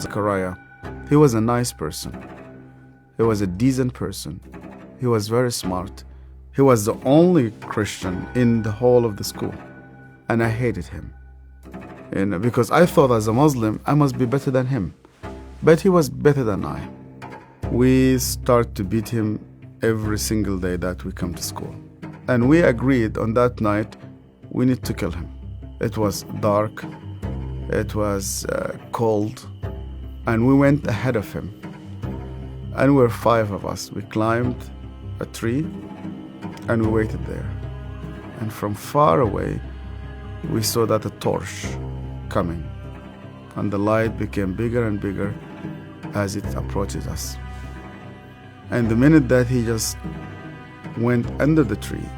Zechariah, he was a nice person. He was a decent person. He was very smart. He was the only Christian in the whole of the school. And I hated him. Because I thought as a Muslim, I must be better than him. But he was better than I. We start to beat him every single day that we come to school. And we agreed on that night, we need to kill him. It was dark. It was cold. And we went ahead of him. And we were 5 of us. We climbed a tree and we waited there. And from far away, we saw that a torch coming. And the light became bigger and bigger as it approaches us. And the minute that he just went under the tree,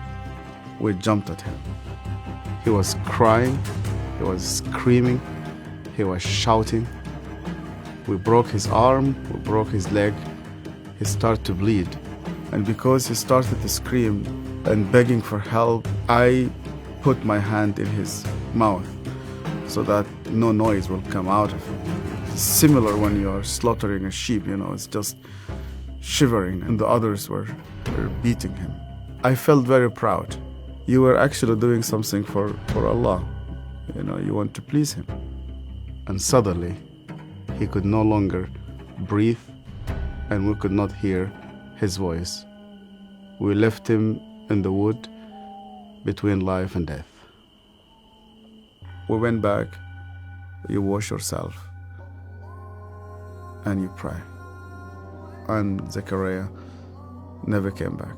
we jumped at him. He was crying, he was screaming, he was shouting. We broke his arm, we broke his leg. He started to bleed. And because he started to scream and begging for help, I put my hand in his mouth so that no noise will come out of him. It's similar when you're slaughtering a sheep, it's just shivering, and the others were beating him. I felt very proud. You were actually doing something for Allah. You want to please Him. And suddenly, he could no longer breathe, and we could not hear his voice. We left him in the wood between life and death. We went back, you wash yourself, and you pray. And Zechariah never came back.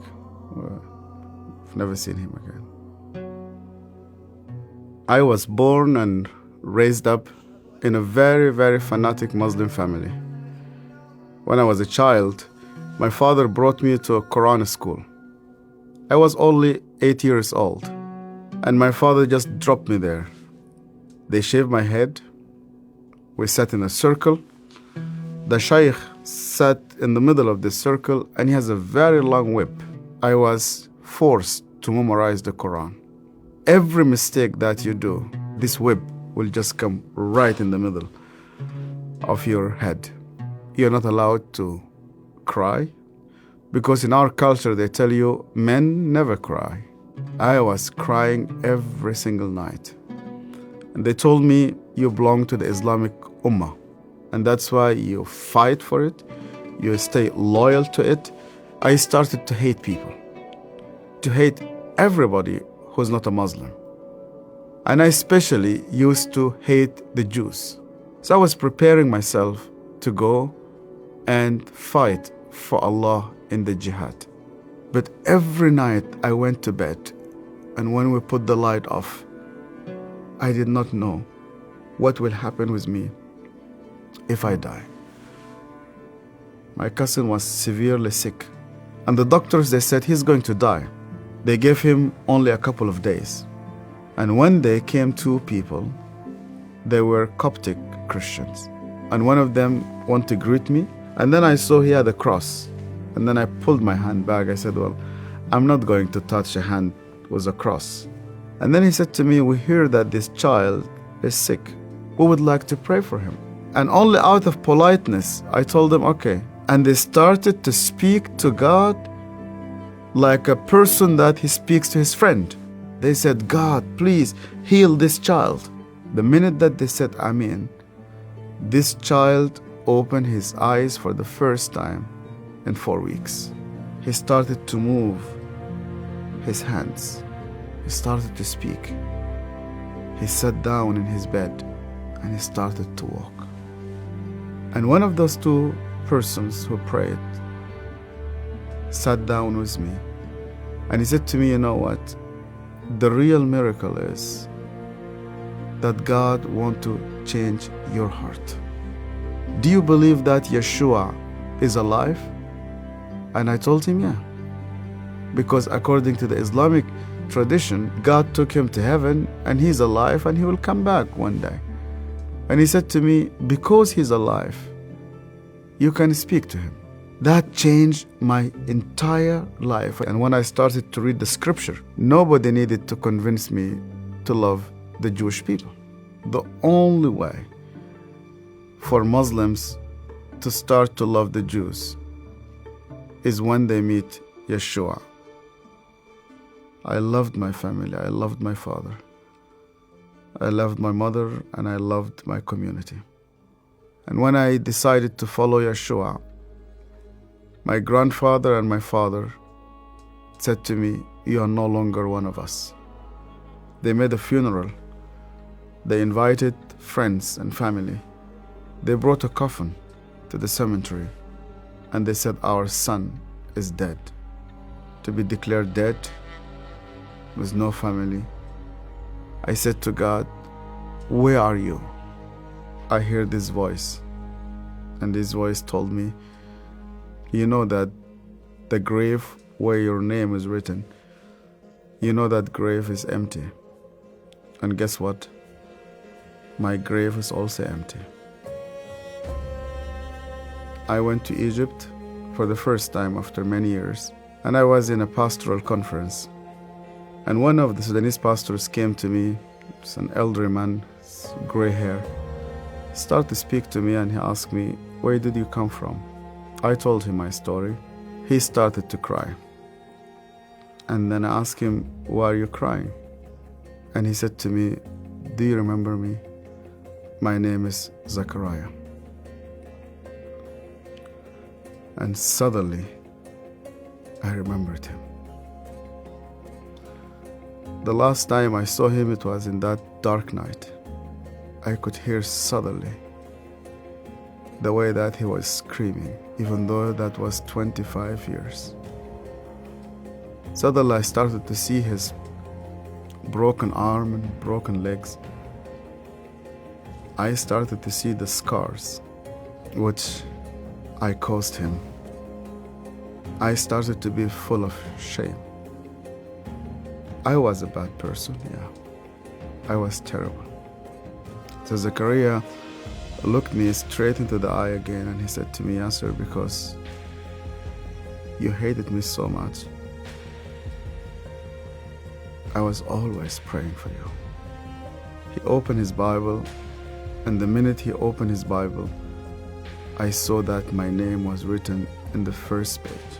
We've never seen him again. I was born and raised up in a very, very fanatic Muslim family. When I was a child, my father brought me to a Quran school. I was only 8 years old, and my father just dropped me there. They shaved my head. We sat in a circle. The shaykh sat in the middle of this circle, and he has a very long whip. I was forced to memorize the Quran. Every mistake that you do, this whip will just come right in the middle of your head. You're not allowed to cry, because in our culture they tell you men never cry. I was crying every single night. And they told me, you belong to the Islamic Ummah, and that's why you fight for it, you stay loyal to it. I started to hate people, to hate everybody who's not a Muslim. And I especially used to hate the Jews. So I was preparing myself to go and fight for Allah in the jihad. But every night I went to bed, and when we put the light off, I did not know what will happen with me if I die. My cousin was severely sick, and the doctors, they said he's going to die. They gave him only a couple of days. And one day came 2 people. They were Coptic Christians, and one of them wanted to greet me, and then I saw he had a cross. And then I pulled my hand back. I said, well, I'm not going to touch a hand with a cross. And then he said to me, we hear that this child is sick. We would like to pray for him. And only out of politeness, I told them, okay. And they started to speak to God like a person that he speaks to his friend. They said, God, please heal this child. The minute that they said, Amen, this child opened his eyes for the first time in 4 weeks. He started to move his hands. He started to speak. He sat down in his bed and he started to walk. And one of those 2 persons who prayed sat down with me, and he said to me, you know what? The real miracle is that God wants to change your heart. Do you believe that Yeshua is alive? And I told him, yeah. Because according to the Islamic tradition, God took him to heaven and he's alive and he will come back one day. And he said to me, because he's alive, you can speak to him. That changed my entire life. And when I started to read the scripture, nobody needed to convince me to love the Jewish people. The only way for Muslims to start to love the Jews is when they meet Yeshua. I loved my family, I loved my father, I loved my mother, and I loved my community. And when I decided to follow Yeshua, my grandfather and my father said to me, "You are no longer one of us." They made a funeral. They invited friends and family. They brought a coffin to the cemetery, and they said, "Our son is dead." To be declared dead with no family, I said to God, "Where are you?" I heard this voice, and this voice told me, "You know that the grave where your name is written, you know that grave is empty. And guess what? My grave is also empty." I went to Egypt for the first time after many years, and I was in a pastoral conference. And one of the Sudanese pastors came to me. It's an elderly man, gray hair. He started to speak to me, and he asked me, "Where did you come from?" I told him my story. He started to cry. And then I asked him, "Why are you crying?" And he said to me, "Do you remember me? My name is Zachariah." And suddenly, I remembered him. The last time I saw him, it was in that dark night. I could hear suddenly the way that he was screaming, even though that was 25 years. Suddenly I started to see his broken arm and broken legs. I started to see the scars which I caused him. I started to be full of shame. I was a bad person, yeah. I was terrible. So Zechariah looked me straight into the eye again, and he said to me, "Yasser, because you hated me so much, I was always praying for you." He opened his Bible, and the minute he opened his Bible, I saw that my name was written in the first page.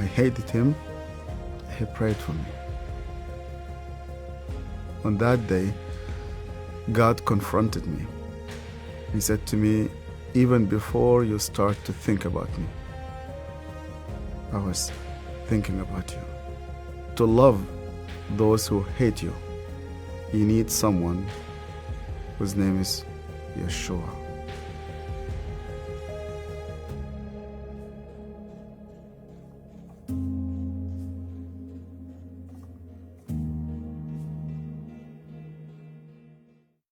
I hated him. He prayed for me. On that day, God confronted me. He said to me, "Even before you start to think about me, I was thinking about you. To love those who hate you, you need someone whose name is Yeshua."